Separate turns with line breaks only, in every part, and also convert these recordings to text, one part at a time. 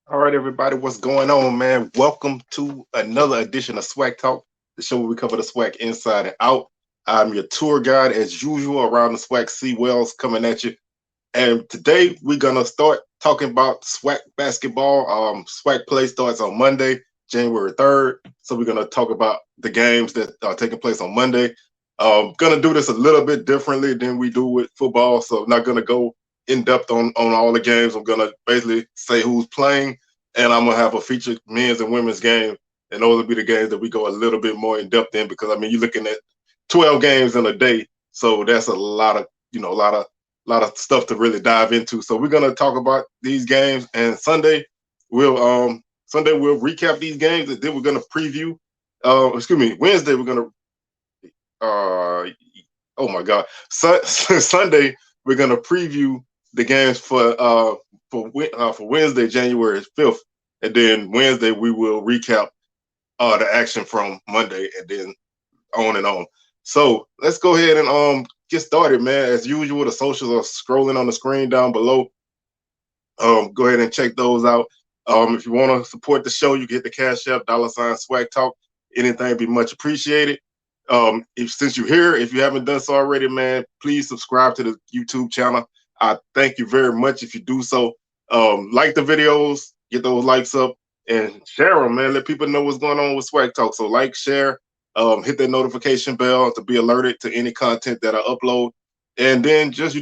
All right, everybody, what's going on, man? Welcome to another edition of SWAC Talk, the show where we cover the SWAC inside and out. I'm your tour guide, as usual, around the SWAC Sea Wells coming at you. And today we're gonna start talking about SWAC basketball. SWAC play starts on Monday, January 3rd. So we're gonna talk about the games that are taking place on Monday. Gonna do this a little bit differently than we do with football. So not gonna go in depth on all the games. I'm gonna basically say who's playing, and I'm gonna have a featured men's and women's game. And those will be the games that we go a little bit more in depth in because I mean you're looking at 12 games in a day, so that's a lot of a lot of stuff to really dive into. So we're gonna talk about these games, and Sunday we'll recap these games, and then we're gonna preview. Excuse me, Wednesday we're gonna uh oh my god, Sunday we're gonna preview the games for Wednesday, January 5th, and then Wednesday we will recap the action from Monday, and then on and on. So let's go ahead and get started, man. As usual, the socials are scrolling on the screen down below. Go ahead and check those out. If you want to support the show, you can hit the Cash App, $ Swag Talk. Anything be much appreciated. If since you're here, if you haven't done so already, man, please subscribe to the YouTube channel. I thank you very much if you do so. Like the videos, get those likes up, and share them, man. Let people know what's going on with Swag Talk. So like, share, hit that notification bell to be alerted to any content that I upload, and then just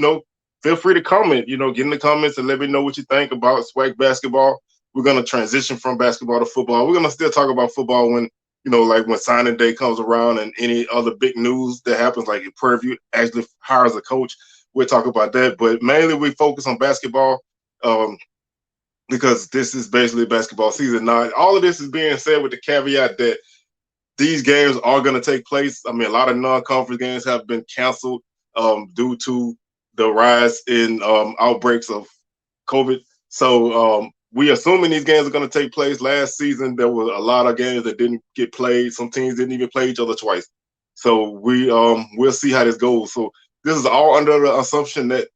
feel free to comment. Get in the comments and let me know what you think about Swag basketball. We're gonna transition from basketball to football. We're gonna still talk about football when like when signing day comes around and any other big news that happens, like if Prairie View actually hires a coach, we'll talk about that. But mainly we focus on basketball um, because this is basically basketball season. Now, all of this is being said with the caveat that these games are going to take place. I mean, a lot of non-conference games have been canceled due to the rise in outbreaks of COVID. So we assuming these games are going to take place. Last season, there were a lot of games that didn't get played. Some teams didn't even play each other twice. So we'll see how this goes. So this is all under the assumption that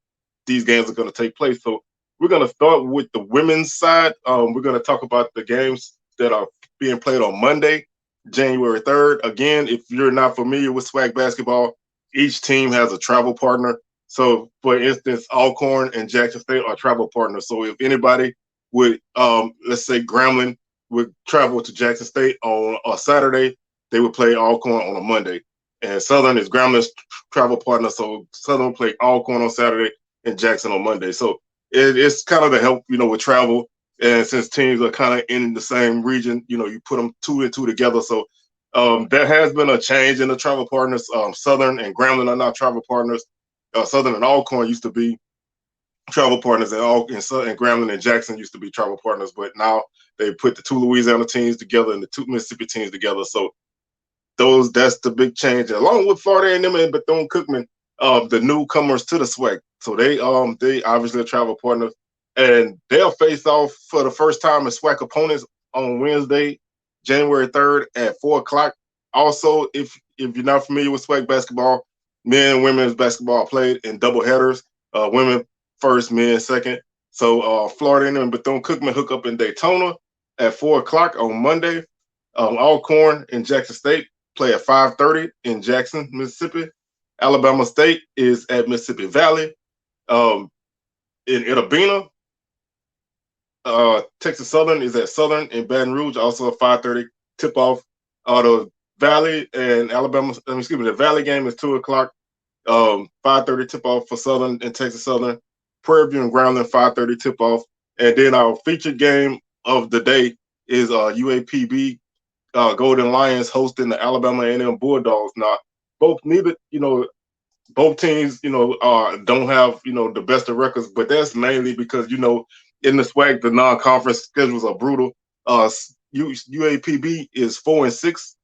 these games are going to take place. So we're going to start with the women's side. We're going to talk about the games that are being played on Monday, January 3rd. Again, if you're not familiar with SWAC basketball, each team has a travel partner. So, for instance, Alcorn and Jackson State are travel partners. So, if anybody would, let's say, Grambling would travel to Jackson State on a Saturday, they would play Alcorn on a Monday. And Southern is Grambling's travel partner. So, Southern will play Alcorn on Saturday and Jackson on Monday. So, it's kind of to help, with travel. And since teams are kind of in the same region, you put them two and two together. So, there has been a change in the travel partners. Southern and Grambling are now travel partners. Southern and Alcorn used to be travel partners, and Grambling and Jackson used to be travel partners, but now they put the two Louisiana teams together and the two Mississippi teams together. So that's the big change, along with Florida A&M and Bethune-Cookman, the newcomers to the SWAC. So they obviously are travel partners, and they'll face off for the first time as SWAC opponents on Wednesday, January 3rd at 4 o'clock. Also, if you're not familiar with SWAC basketball, men and women's basketball played in double headers. Women first, men second. So Florida and Bethune-Cookman hook up in Daytona at 4 o'clock on Monday. Alcorn and Jackson State play at 5:30 in Jackson, Mississippi. Alabama State is at Mississippi Valley. In Itta Bena, Texas Southern is at Southern in Baton Rouge, also a 5:30 tip off. The Valley and Alabama, excuse me, the Valley game is 2 o'clock. 5:30 tip off for Southern and Texas Southern. Prairie View and Groundland 5:30 tip off, and then our featured game of the day is UAPB Golden Lions hosting the Alabama A&M Bulldogs. Now, both teams, don't have, the best of records, but that's mainly because, in the SWAC, the non-conference schedules are brutal. UAPB is 4-6.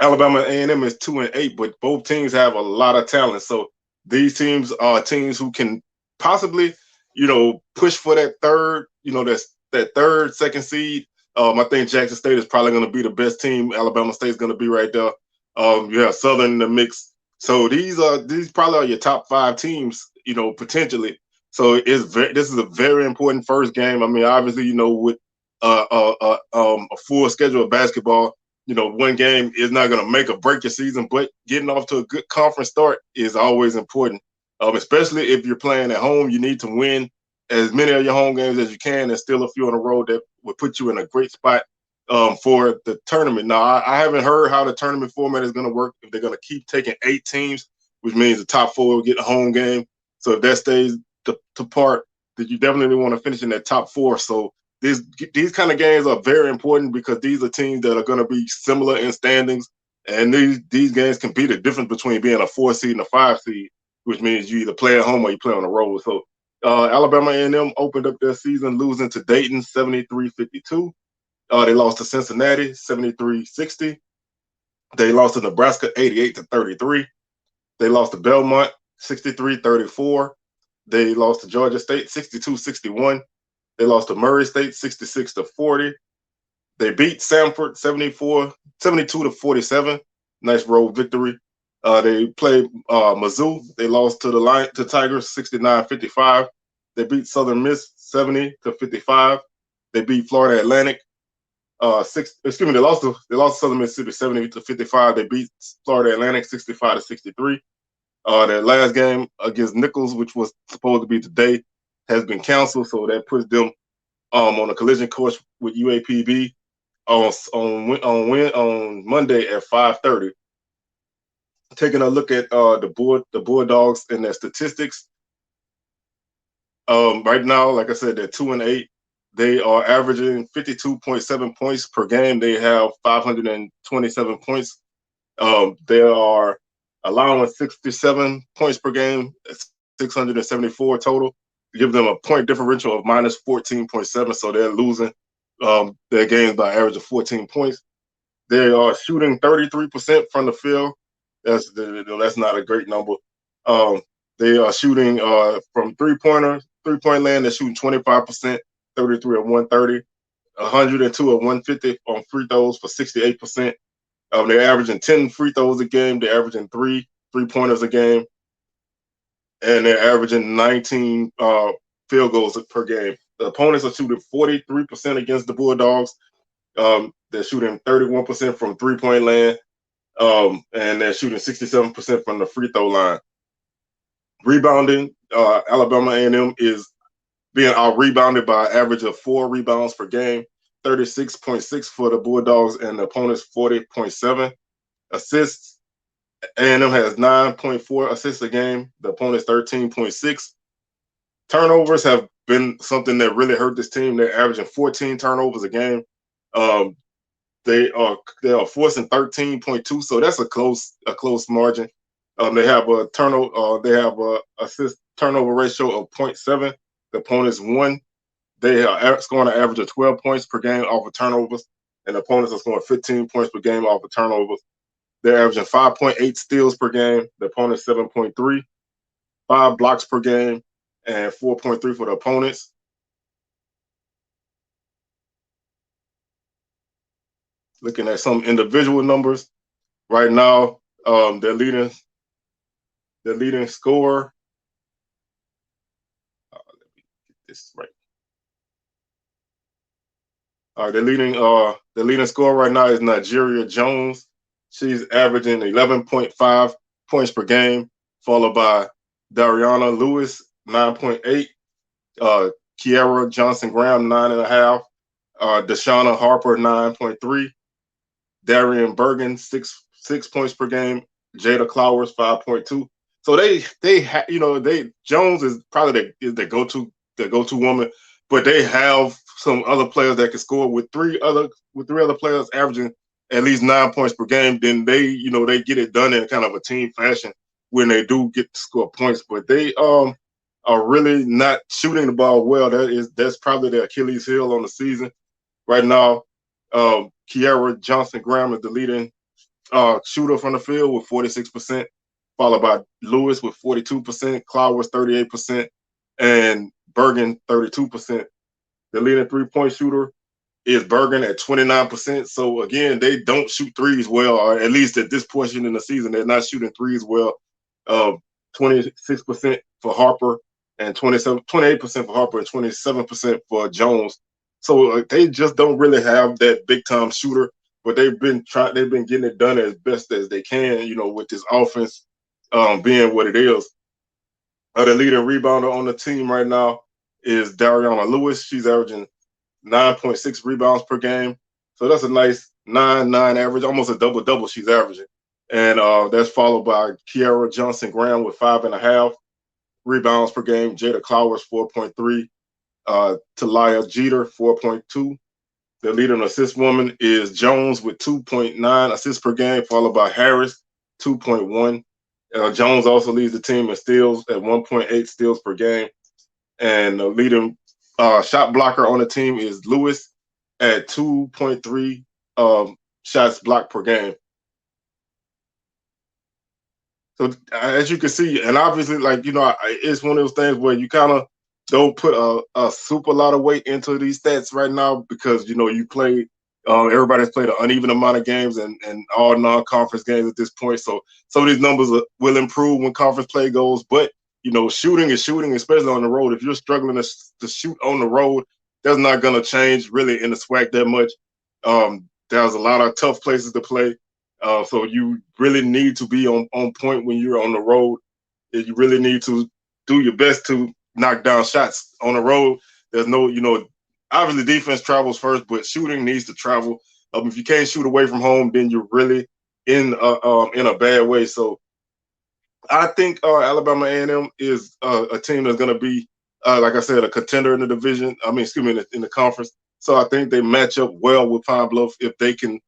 Alabama A&M is 2-8, but both teams have a lot of talent. So these teams are teams who can possibly, push for that third, that third, second seed. I think Jackson State is probably going to be the best team. Alabama State is going to be right there. You have Southern in the mix. So these probably are your top five teams, potentially. So this is a very important first game. I mean, obviously, with a full schedule of basketball, one game is not going to make or break your season, but getting off to a good conference start is always important. Especially if you're playing at home, you need to win as many of your home games as you can, and still a few on the road that would put you in a great spot for the tournament. Now, I haven't heard how the tournament format is going to work. If they're going to keep taking 8 teams, which means the top 4 will get a home game. So if that stays to part, that you definitely want to finish in that top 4. So these kind of games are very important because these are teams that are going to be similar in standings, and these games can be the difference between being a 4 seed and a 5 seed, which means you either play at home or you play on the road. So Alabama A&M opened up their season losing to Dayton 73-52. They lost to Cincinnati 73-60. They lost to Nebraska 88-33. They lost to Belmont 63-34. They lost to Georgia State 62-61. They lost to Murray State 66-40. They beat Samford 72-47. Nice road victory. They played Mizzou. They lost to the Tigers 69-55. They beat Southern Miss 70-55. They beat Florida Atlantic. They lost to Southern Mississippi 70-55. They beat Florida Atlantic 65-63. Their last game against Nichols, which was supposed to be today, has been canceled, so that puts them on a collision course with UAPB on Monday at 5:30. Taking a look at the Bulldogs and their statistics. Right now, like I said, they're 2-8. They are averaging 52.7 points per game. They have 527 points. They are allowing 67 points per game, 674 total. Give them a point differential of minus 14.7, so they're losing their games by average of 14 points. They are shooting 33% from the field. That's not a great number. They are shooting from three-point land. They're shooting 25%, 33 of 130, 102 of 150 on free throws for 68%. They're averaging 10 free throws a game. They're averaging 3 3-pointers a game. And they're averaging 19 field goals per game. The opponents are shooting 43% against the Bulldogs. They're shooting 31% from three-point land, and they're shooting 67% from the free throw line. Rebounding, Alabama A&M is being out-rebounded by an average of 4 rebounds per game, 36.6 for the Bulldogs, and the opponents 40.7. Assists, A&M has 9.4 assists a game. The opponent's 13.6. Turnovers have been something that really hurt this team. They're averaging 14 turnovers a game. They are forcing 13.2, so that's a close margin. They have a assist turnover ratio of 0.7. The opponent's 1. They are scoring an average of 12 points per game off of turnovers, and the opponents are scoring 15 points per game off of turnovers. They're averaging 5.8 steals per game. The opponent's 7.3, 5 blocks per game, and 4.3 for the opponents. Looking at some individual numbers right now, their leading scorer. Let me get this right. The leading scorer right now is Nigeria Jones. She's averaging 11.5 points per game, followed by Dariana Lewis, 9.8. Kiara Johnson-Graham, 9.5. Deshauna Harper, 9.3. Darian Bergen, 6 points per game. Jada Clowers, 5.2. So Jones is probably the go-to woman, but they have some other players that can score with three other players averaging at least 9 points per game. Then they get it done in kind of a team fashion when they do get to score points. But they are really not shooting the ball well. That's probably the Achilles heel on the season right now. Kiara Johnson-Graham is the leading shooter from the field with 46%, followed by Lewis with 42%, Clowers 38%, and Bergen 32%. The leading three-point shooter is Bergen at 29%. So again, they don't shoot threes well, or at least at this portion in the season, they're not shooting threes well. 26% for Harper and 28% for Harper, and 27% for Jones. So they just don't really have that big time shooter, but they've been getting it done as best as they can, with this offense being what it is. The leading rebounder on the team right now is Dariana Lewis. She's averaging 9.6 rebounds per game. So that's a nice 9-9 average, almost a double-double she's averaging. And that's followed by Kiara Johnson Graham with 5.5 rebounds per game. Jada Clowers, 4.3. Talia Jeter, 4.2. The leading assist woman is Jones with 2.9 assists per game, followed by Harris, 2.1. Jones also leads the team in steals at 1.8 steals per game. And the leading shot blocker on the team is Lewis at 2.3 shots blocked per game. So as you can see, and obviously, it's one of those things where you kind of don't put a super lot of weight into these stats right now because you play. Everybody's played an uneven amount of games and all non-conference games at this point. So some of these numbers will improve when conference play goes. But shooting is shooting, especially on the road. If you're struggling to shoot on the road, that's not going to change really in the SWAC that much. There's a lot of tough places to play. So you really need to be on point when you're on the road. You really need to do your best to knock down shots on the road. There's no, obviously defense travels first, but shooting needs to travel. If you can't shoot away from home, then you're really in a bad way. So I think Alabama A&M is a team that's going to be, like I said, a contender in the division. In the conference. So I think they match up well with Pine Bluff if they can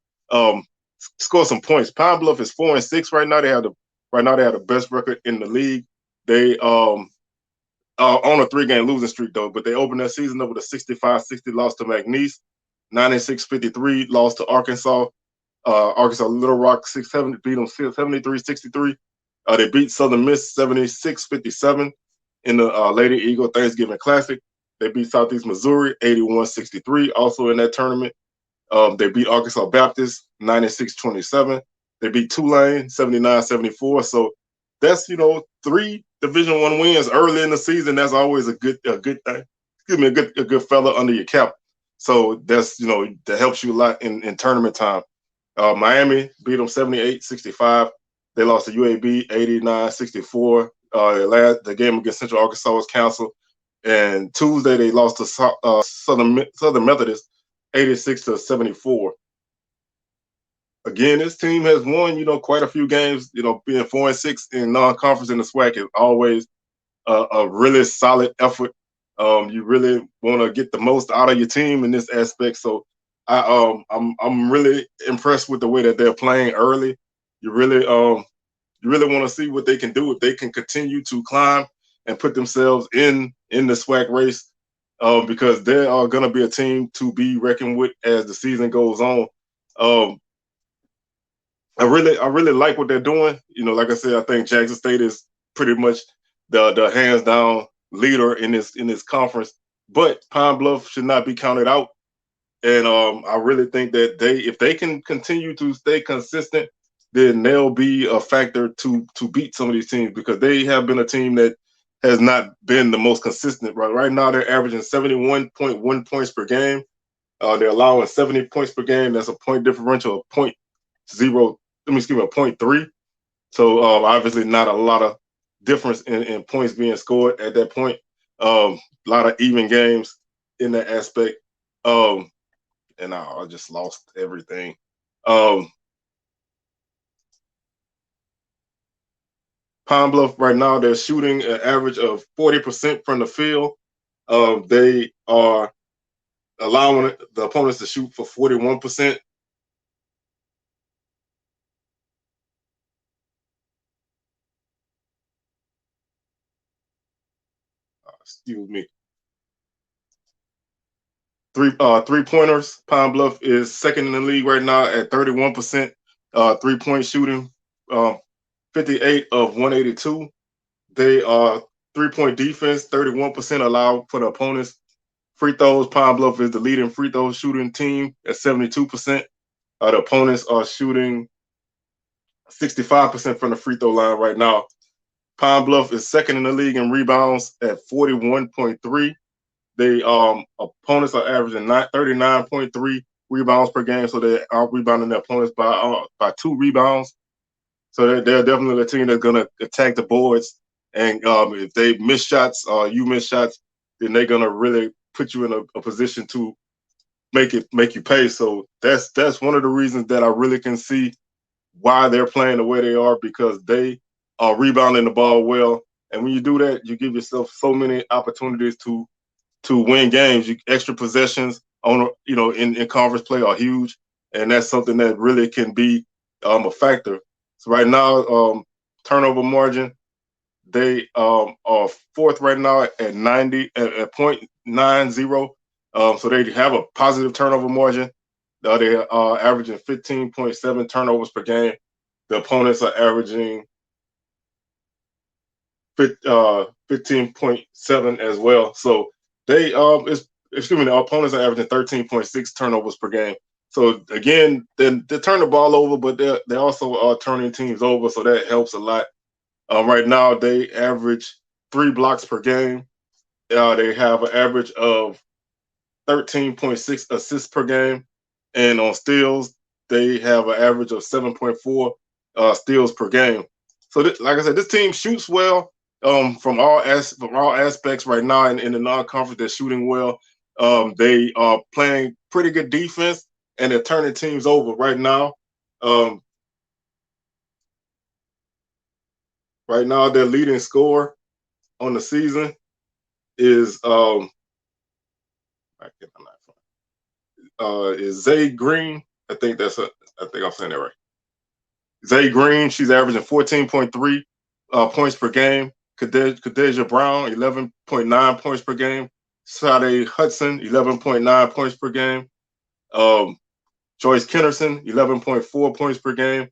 score some points. Pine Bluff is 4-6 right now. They have the best record in the league. They on a 3-game losing streak though, but they opened their season up with a 65-60 loss to McNeese, 96-53 loss to Arkansas. Arkansas Little Rock 6-7 beat them 73-63. They beat Southern Miss 76-57 in the Lady Eagle Thanksgiving Classic. They beat Southeast Missouri 81-63 also in that tournament. They beat Arkansas Baptist 96-27. They beat Tulane 79-74. So that's 3 Division I wins early in the season. That's always a good thing. A good fella under your cap. So that's that helps you a lot in tournament time. Miami beat them 78-65. They lost to UAB 89-64. The game against Central Arkansas was canceled. And Tuesday they lost to Southern Methodist 86-74. Again, this team has won, quite a few games. Being 4-6 in non-conference in the SWAC is always a really solid effort. You really want to get the most out of your team in this aspect. So I'm really impressed with the way that they're playing early. You really want to see what they can do if they can continue to climb and put themselves in the SWAC race, because they are going to be a team to be reckoned with as the season goes on. I really like what they're doing. Like I said, I think Jackson State is pretty much the hands down leader in this conference. But Pine Bluff should not be counted out. And I really think that if they can continue to stay consistent, then they'll be a factor to beat some of these teams, because they have been a team that has not been the most consistent. Right now, they're averaging 71.1 points per game. They're allowing 70 points per game. That's a point differential of 0.3. So obviously not a lot of difference in points being scored at that point. A lot of even games in that aspect. And I just lost everything. Pine Bluff right now, they're shooting an average of 40% from the field. They are allowing the opponents to shoot for 41%. Excuse me. Three-pointers. Pine Bluff is second in the league right now at 31% three-point shooting, 58 of 182. They are three-point defense, 31% allowed for the opponents. Free throws, Pine Bluff is the leading free throw shooting team at 72%. The opponents are shooting 65% from the free throw line right now. Pine Bluff is second in the league in rebounds at 41.3. They opponents are averaging 39.3 rebounds per game, so they are rebounding their opponents by 2 rebounds. So they're definitely a team that's gonna attack the boards. And if they miss shots or you miss shots, then they're gonna really put you in a position to make you pay. So that's one of the reasons that I really can see why they're playing the way they are, because they are rebounding the ball well. And when you do that, you give yourself so many opportunities to win games. Extra possessions on in conference play are huge, and that's something that really can be a factor. So right now, turnover margin, they are fourth right now at 90 at 0.90. So they have a positive turnover margin. They are averaging 15.7 turnovers per game. The opponents are averaging 15.7 as well. So they the opponents are averaging 13.6 turnovers per game. So again, they turn the ball over, but they also are turning teams over, so that helps a lot. Right now, they average 3 blocks per game. They have an average of 13.6 assists per game, and on steals, they have an average of 7.4 steals per game. So, like I said, this team shoots well from all aspects right now. In the non-conference, they're shooting well. They are playing pretty good defense, and they're turning teams over right now. Um, right now, their leading scorer on the season is is Zay Green. I think I'm saying that right. Zay Green, she's averaging 14.3 points per game. Kadeja Brown, 11.9 points per game. Sade Hudson, 11.9 points per game. Joyce Kennerson, 11.4 points per game.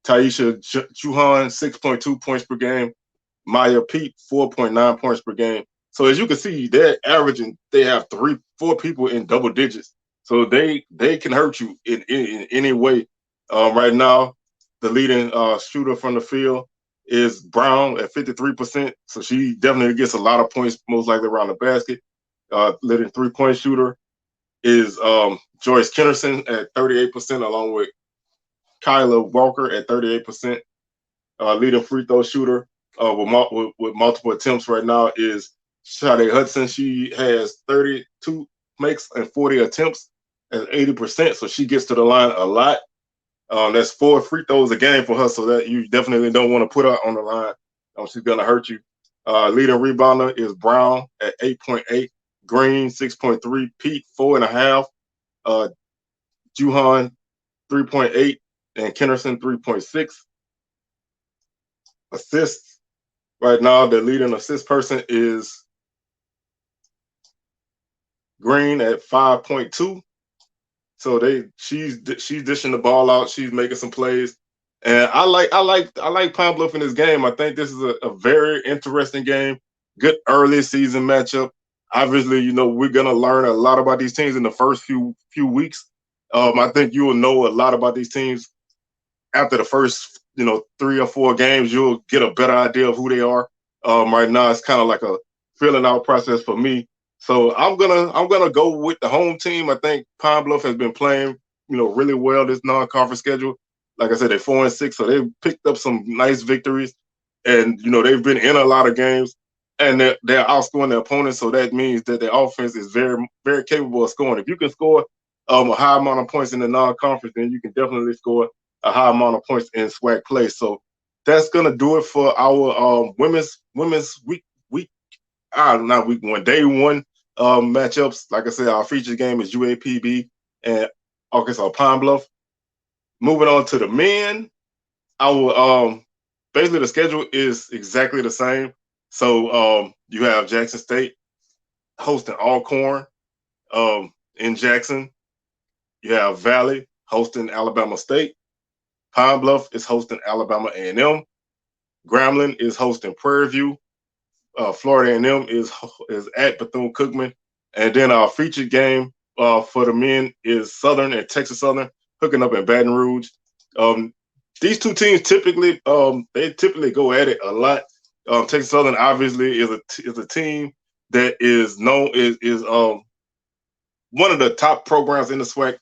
Taisha Juhan, 6.2 points per game. Maya Pete, 4.9 points per game. So as you can see, they're averaging, they have 4 people in double digits. So they can hurt you in any way. Right now, the leading shooter from the field is Brown at 53%. So she definitely gets a lot of points, most likely around the basket. Leading 3-point shooter is Joyce Kennerson at 38%, along with Kyla Walker at 38%. Leading free throw shooter with multiple attempts right now is Sade Hudson. She has 32 makes and 40 attempts at 80%. So she gets to the line a lot. That's 4 free throws a game for her, so that you definitely don't want to put her on the line. She's gonna hurt you. Leading rebounder is Brown at 8.8, Green 6.3, Pete 4.5, Juhan 3.8, and Kennerson 3.6. Assists right now, the leading assist person is Green at 5.2. So she's dishing the ball out. She's making some plays, and I like Pine Bluff in this game. I think this is a very interesting game. Good early season matchup. Obviously, we're gonna learn a lot about these teams in the first few weeks. I think you will know a lot about these teams after the first 3 or 4 games. You'll get a better idea of who they are. Right now, it's kind of like a filling out process for me. So I'm gonna go with the home team. I think Pine Bluff has been playing, really well this non-conference schedule. Like I said, they're 4-6, so they've picked up some nice victories, and they've been in a lot of games, and they're outscoring their opponents. So that means that their offense is very, very capable of scoring. If you can score a high amount of points in the non-conference, then you can definitely score a high amount of points in SWAC play. So that's gonna do it for our women's week not week 1, day 1 matchups. Like I said, our featured game is UAPB and Arkansas Pine Bluff. Moving on to the men, our basically the schedule is exactly the same. So you have Jackson State hosting Alcorn in Jackson. You have Valley hosting Alabama State. Pine Bluff is hosting Alabama A&M. Grambling is hosting Prairie View. Florida A&M is at Bethune-Cookman. And then our featured game for the men is Southern and Texas Southern hooking up in Baton Rouge. these two teams typically they typically go at it a lot. Texas Southern obviously is a team that is known is one of the top programs in the SWAC.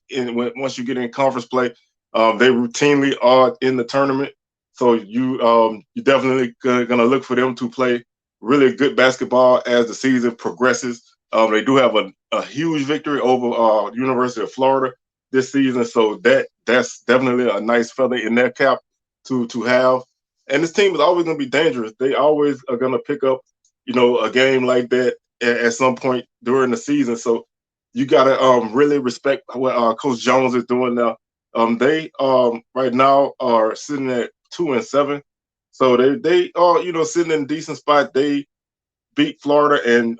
Once you get in conference play, they routinely are in the tournament. So you definitely gonna look for them to play really good basketball as the season progresses. They do have a huge victory over University of Florida this season, so that's definitely a nice feather in their cap to have. And this team is always going to be dangerous. They always are going to pick up, a game like that at some point during the season. So you got to really respect what Coach Jones is doing now. They right now are sitting at 2-7, so they are sitting in a decent spot. They beat Florida and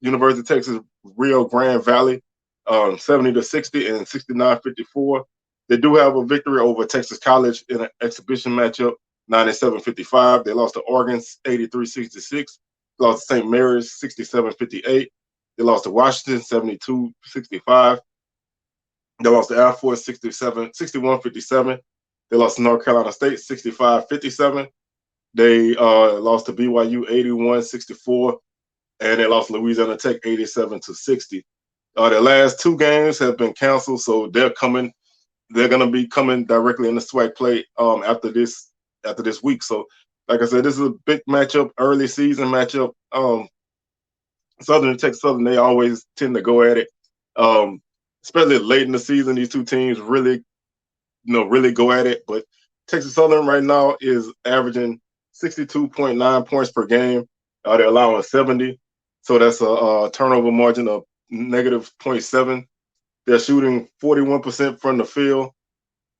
University of Texas Rio Grande Valley 70-60 and 69-54. They do have a victory over Texas College in an exhibition matchup, 97-55. They lost to Oregon 83-66. Lost to St. Mary's 67-58. They lost to Washington 72-65. They lost to Air Force 61-57. They lost to North Carolina State 65-57. They lost to BYU 81-64, and they lost to Louisiana Tech 87-60. Their last two games have been canceled, so they're going to be coming directly in the SWAC play after this week. So, like I said, this is a big matchup, early season matchup. Southern and Texas Southern, they always tend to go at it, especially late in the season. These two teams really go at it. But Texas Southern right now is averaging 62.9 points per game. They're allowing 70, so that's a turnover margin of negative 0.7. They're shooting 41% from the field,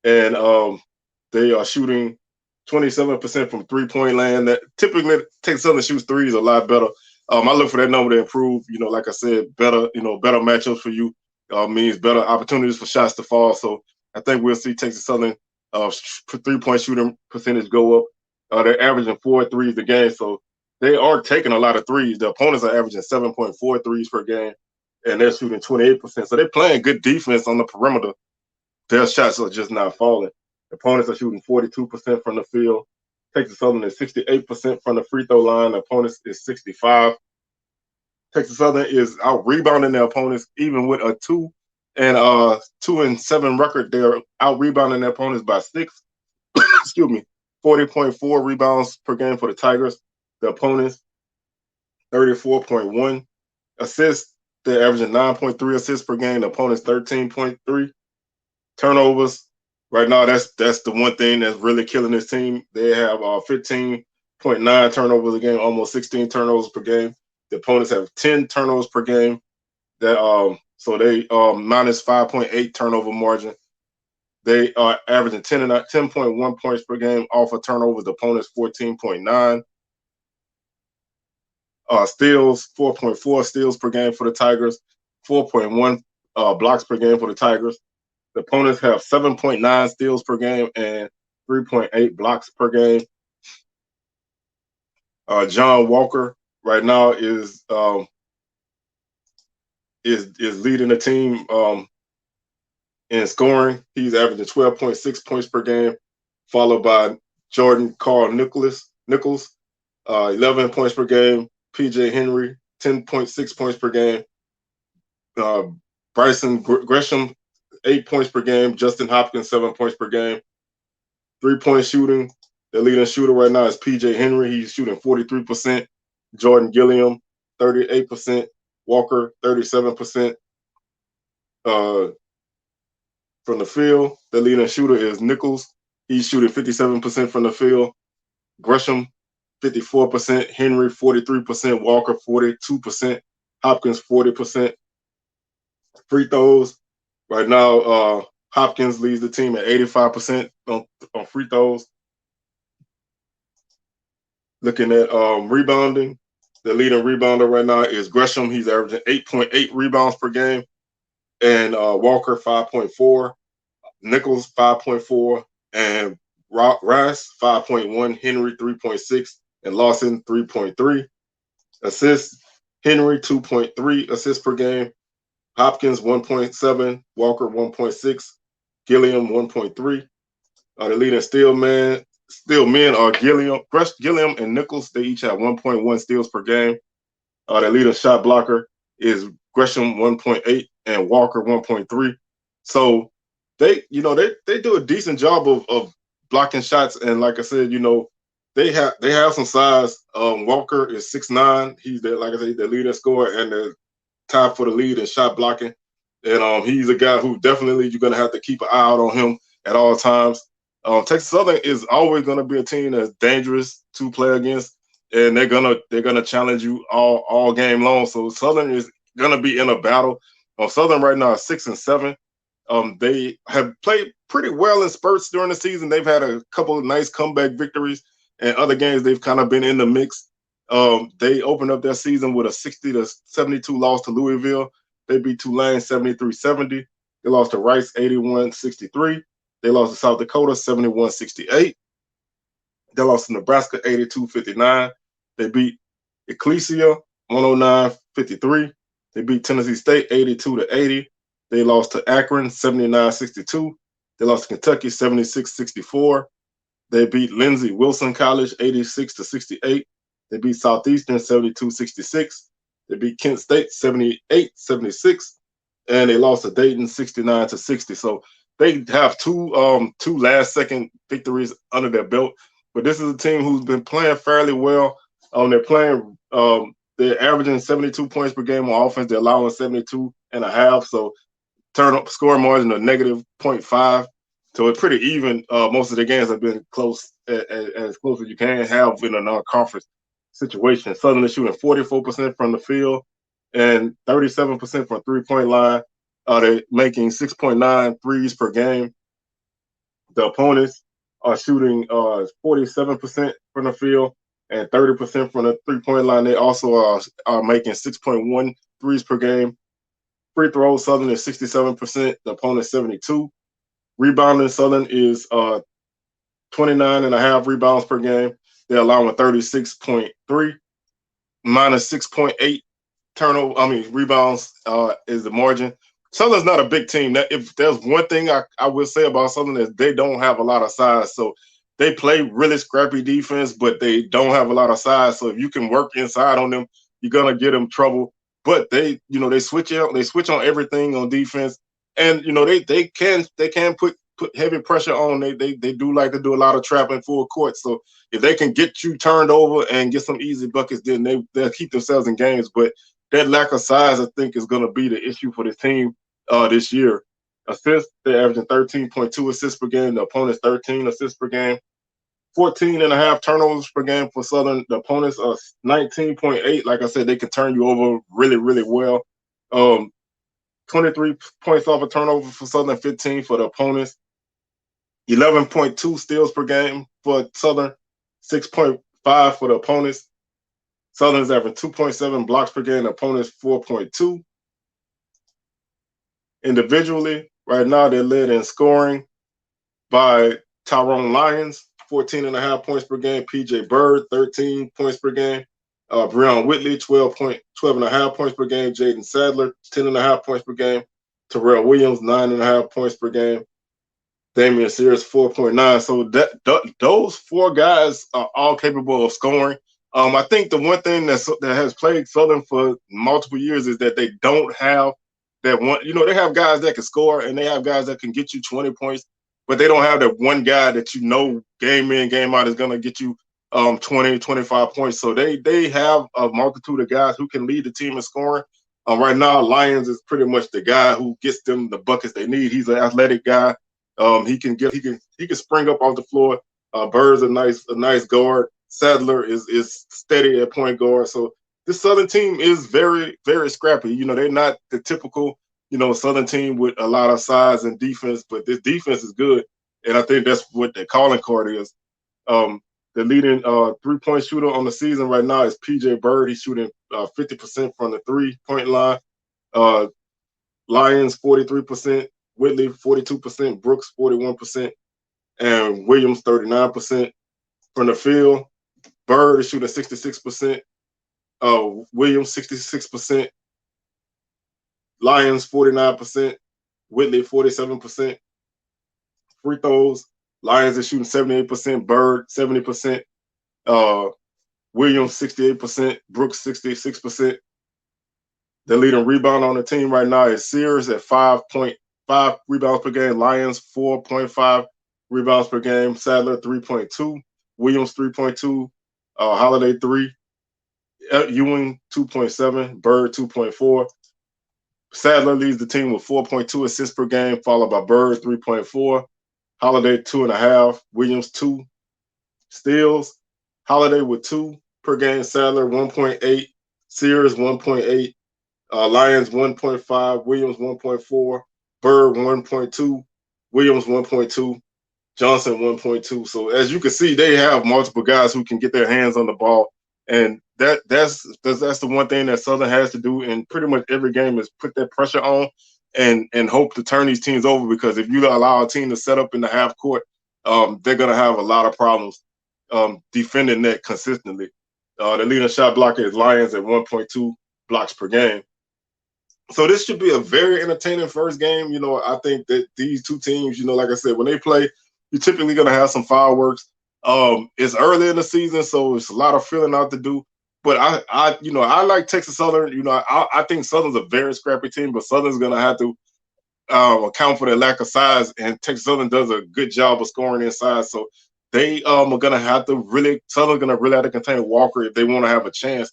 and they are shooting 27% from three-point land. That typically Texas Southern shoots threes a lot better. I look for that number to improve. Like I said, better matchups for you means better opportunities for shots to fall. So I think we'll see Texas Southern three-point shooting percentage go up. They're averaging 4 threes a game, so they are taking a lot of threes. The opponents are averaging 7.4 threes per game, and they're shooting 28%. So they're playing good defense on the perimeter. Their shots are just not falling. The opponents are shooting 42% from the field. Texas Southern is 68% from the free throw line. The opponents is 65. Texas Southern is out rebounding their opponents, even with a 2-7 record. They're out rebounding their opponents by 6. Excuse me. 40.4 rebounds per game for the Tigers. The opponents, 34.1 assists. They're averaging 9.3 assists per game. The opponents, 13.3. Turnovers. Right now, that's the one thing that's really killing this team. They have 15.9 turnovers a game, almost 16 turnovers per game. The opponents have 10 turnovers per game. So they minus 5.8 turnover margin. They are averaging 10.1 points per game off of turnovers. The opponents 14.9. Steals, 4.4 steals per game for the Tigers, 4.1 blocks per game for the Tigers. The opponents have 7.9 steals per game and 3.8 blocks per game. John Walker right now is leading the team in scoring. He's averaging 12.6 points per game, followed by Jordan Carl Nichols, 11 points per game. PJ Henry, 10.6 points per game. Bryson Gresham, 8 points per game. Justin Hopkins, 7 points per game. 3-point shooting. The leading shooter right now is PJ Henry. He's shooting 43%. Jordan Gilliam, 38%. Walker, 37%. From the field, the leading shooter is Nichols. He's shooting 57% from the field. Gresham, 54%. Henry, 43%. Walker, 42%. Hopkins, 40%. Free throws. Right now, Hopkins leads the team at 85% on free throws. Looking at rebounding, the leading rebounder right now is Gresham. He's averaging 8.8 rebounds per game. And Walker, 5.4. Nichols, 5.4. And Rice, 5.1. Henry, 3.6. And Lawson, 3.3. Assists, Henry, 2.3 assists per game. Hopkins, 1.7. Walker, 1.6. Gilliam, 1.3. The leading steal men are Gilliam and Nichols. They each have 1.1 steals per game. The leading shot blocker is Gresham 1.8 and Walker 1.3. So they do a decent job of blocking shots. And like I said, they have some size. Walker is 6'9". He's like I said, the leading scorer and the tied for the lead in shot blocking. And he's a guy who definitely you're gonna have to keep an eye out on him at all times. Texas Southern is always gonna be a team that's dangerous to play against, and they're gonna challenge you all game long. So Southern is gonna be in a battle. Southern right now is 6-7. They have played pretty well in spurts during the season. They've had a couple of nice comeback victories, and other games they've kind of been in the mix. They opened up their season with a 60-72 loss to Louisville. They beat Tulane 73-70. They lost to Rice 81-63. They lost to South Dakota 71-68. They lost to Nebraska 82-59. They beat Ecclesia 109-53. They beat Tennessee State 82-80. They lost to Akron 79-62. They lost to Kentucky 76-64. They beat Lindsey Wilson College 86-68. They beat Southeastern 72-66. They beat Kent State 78-76. And they lost to Dayton 69-60. So they have two last second victories under their belt. But this is a team who's been playing fairly well. They're averaging 72 points per game on offense. They're allowing 72.5. So scoring margin of -0.5. So it's pretty even. Most of the games have been close, as close as you can have in a non-conference situation. Southern is shooting 44% from the field and 37% from three-point line. They're making 6.9 threes per game. The opponents are shooting 47% from the field and 30% from the three-point line. They also are making 6.1 threes per game. Free throws, Southern is 67%. The opponent 72. Rebounding, Southern is 29.5 rebounds per game. They're allowing 36.3, minus 6.8 rebounds is the margin. Southern's not a big team. If there's one thing I will say about Southern is they don't have a lot of size. So they play really scrappy defense, but they don't have a lot of size. So if you can work inside on them, you're gonna get them trouble. But they switch on everything on defense, and they can put heavy pressure on. They do like to do a lot of trapping full court. So if they can get you turned over and get some easy buckets, then they'll keep themselves in games. But that lack of size, I think, is going to be the issue for this team this year. Assists, they're averaging 13.2 assists per game. The opponent's 13 assists per game. 14.5 turnovers per game for Southern. The opponents are 19.8. Like I said, they can turn you over really, really well. 23 points off a turnover for Southern, 15 for the opponents. 11.2 steals per game for Southern, 6.5 for the opponents. Southern's averaging 2.7 blocks per game. The opponents 4.2. Individually, right now they're led in scoring by Tyrone Lyons, 14.5 points per game. PJ Bird, 13 points per game. Breon Whitley, 12.5 points per game. Jaden Sadler, 10.5 points per game. Terrell Williams, 9.5 points per game. Damian Sears, 4.9. So those four guys are all capable of scoring. I think the one thing that has plagued Southern for multiple years is that they don't have that one. They have guys that can score and they have guys that can get you 20 points, but they don't have that one guy that game in, game out is going to get you 20, 25 points. So they have a multitude of guys who can lead the team in scoring. Right now, Lyons is pretty much the guy who gets them the buckets they need. He's an athletic guy. He can spring up off the floor. Bird's a nice guard. Sadler is steady at point guard. So this Southern team is very, very scrappy. They're not the typical, Southern team with a lot of size and defense, but this defense is good. And I think that's what the calling card is. The leading three-point shooter on the season right now is PJ Bird. He's shooting 50% from the three-point line. Lyons, 43%. Whitley, 42%. Brooks, 41%. And Williams, 39% from the field. Bird is shooting 66%. Williams, 66%. Lyons, 49%. Whitley, 47%. Free throws, Lions are shooting 78%, Bird 70%, Williams 68%, Brooks 66%. The leading rebound on the team right now is Sears at 5.5 rebounds per game, Lions 4.5 rebounds per game, Sadler 3.2, Williams 3.2, Holiday 3, Ewing 2.7, Bird 2.4. Sadler leads the team with 4.2 assists per game, followed by Bird 3.4, Holiday 2.5, Williams 2 steals, Holiday with 2 per game, Sadler 1.8, Sears 1.8, Lions 1.5, Williams 1.4, Bird 1.2, Williams 1.2, Johnson 1.2. So as you can see, they have multiple guys who can get their hands on the ball, and that's the one thing that Southern has to do in pretty much every game is put that pressure on and hope to turn these teams over. Because if you allow a team to set up in the half court, they're gonna have a lot of problems defending that consistently. The leading shot blocker is Lions at 1.2 blocks per game. So this should be a very entertaining first game. I think that these two teams, like I said, when they play, you're typically going to have some fireworks. It's early in the season, so it's a lot of filling out to do. But I like Texas Southern. I think Southern's a very scrappy team, but Southern's going to have to account for their lack of size, and Texas Southern does a good job of scoring inside. So they are going to have to Southern's going to really have to contain Walker if they want to have a chance.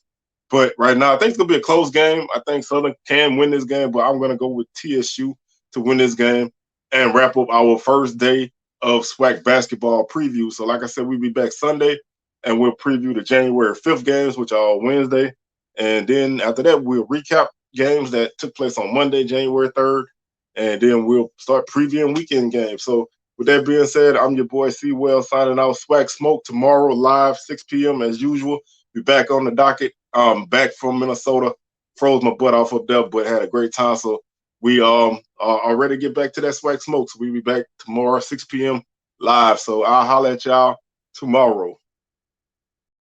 But right now, I think it's going to be a close game. I think Southern can win this game, but I'm going to go with TSU to win this game and wrap up our first day of SWAC basketball preview. So like I said, we'll be back Sunday, and we'll preview the January 5th games, which are Wednesday. And then after that, we'll recap games that took place on Monday, January 3rd, and then we'll start previewing weekend games. So with that being said, I'm your boy C-Well signing out. SWAC Smoke tomorrow live, 6 p.m. as usual. Be back on the docket. Back from Minnesota, froze my butt off up there, but had a great time. So we are ready to get back to that SWAC Smoke. So we'll be back tomorrow, 6 p.m. live. So I'll holler at y'all tomorrow.